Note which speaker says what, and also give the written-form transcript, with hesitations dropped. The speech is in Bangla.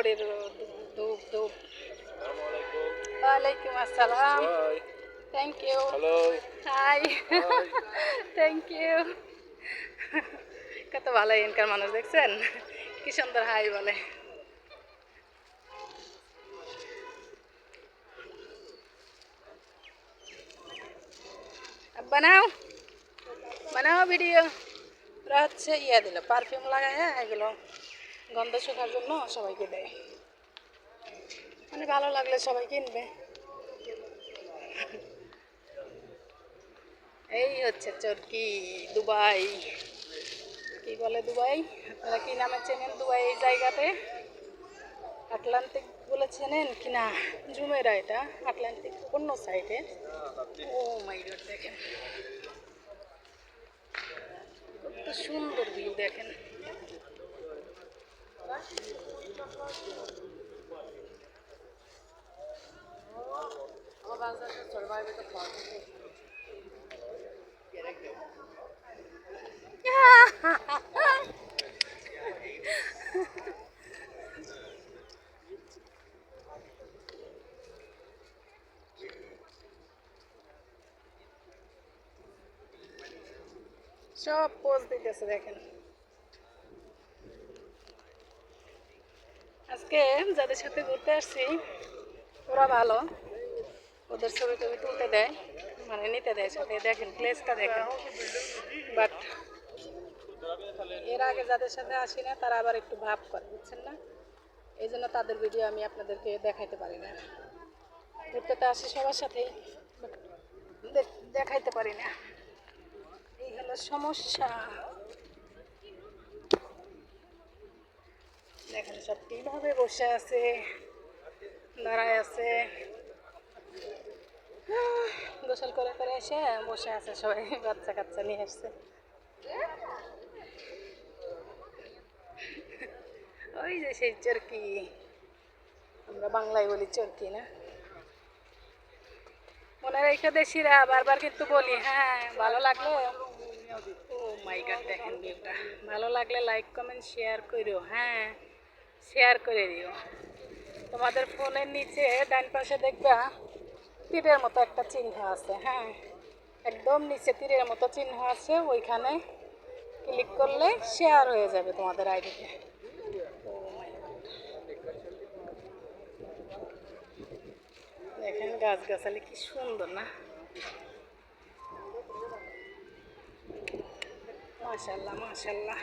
Speaker 1: ঘড়ির ধূপ ধূপ। ওয়ালাইকুম আসসালাম। Thank you. Hi. Thank you. কত ভালো এনকার মানুষ দেখছেন, কি সুন্দর হাই বলে। বানাও বানাও ভিডিও। ওরা হচ্ছে ইয়া দিল, পারফিউম লাগায় এগুলো গন্ধ শোকার জন্য সবাইকে দেয়, মানে ভালো লাগলে সবাই কিনবে। এই হচ্ছে চরকি দুবাই, কি বলে দুবাই, আপনারা কি নামে চেনেন দুবাই এই জায়গাতে? আটলান্টিক বলে চেনেন কিনা জুমেরা, এটা আটলান্টিক অন্য সাইডে। ও মাই গড, দেখেন কত সুন্দর ভিউ, দেখেন। সব পোজ দিতেছে, দেখেন। আজকে যাদের সাথে ঘুরতে আসছি ওরা ভালো, ওদের ছবি টবি তুলতে দেয়, মানে নিতে দেয় সাথে, দেখেন প্লেসটা দেখেন। বাট এর আগে যাদের সাথে আসি না তারা আবার একটু ভাব করে, বুঝছেন না? এই জন্য তাদের ভিডিও আমি আপনাদেরকে দেখাইতে পারি না। ঘুরতে তো আসি সবার সাথেই, দেখাইতে পারি না, এই হলো সমস্যা। দেখেন সব কীভাবে বসে আছে, দাঁড়ায় আছে, গোসল করে করে এসে বসে আছে সবাই, বাচ্চা কাচ্চা নিয়ে আসছে। ওই যে সেই চরকি, আমরা বাংলায় বলি চরকি না? মনে রেখে দেশিরা বারবার কিন্তু বলি, হ্যাঁ ভালো লাগলে, ও মাই গড দেখেন ভিউটা, ভালো লাগলে লাইক কমেন্ট শেয়ার করো, হ্যাঁ শেয়ার করে দিও। তোমাদের ফোনের নিচে ডান পাশে দেখবা তীরের মতো একটা চিহ্ন আছে, হ্যাঁ একদম নিচে তীরের মতো চিহ্ন আছে, ওইখানে ক্লিক করলে শেয়ার হয়ে যাবে তোমাদের আইডিতে। দেখেন গাছগাছালি কি সুন্দর না, মাশাআল্লাহ মাশাআল্লাহ।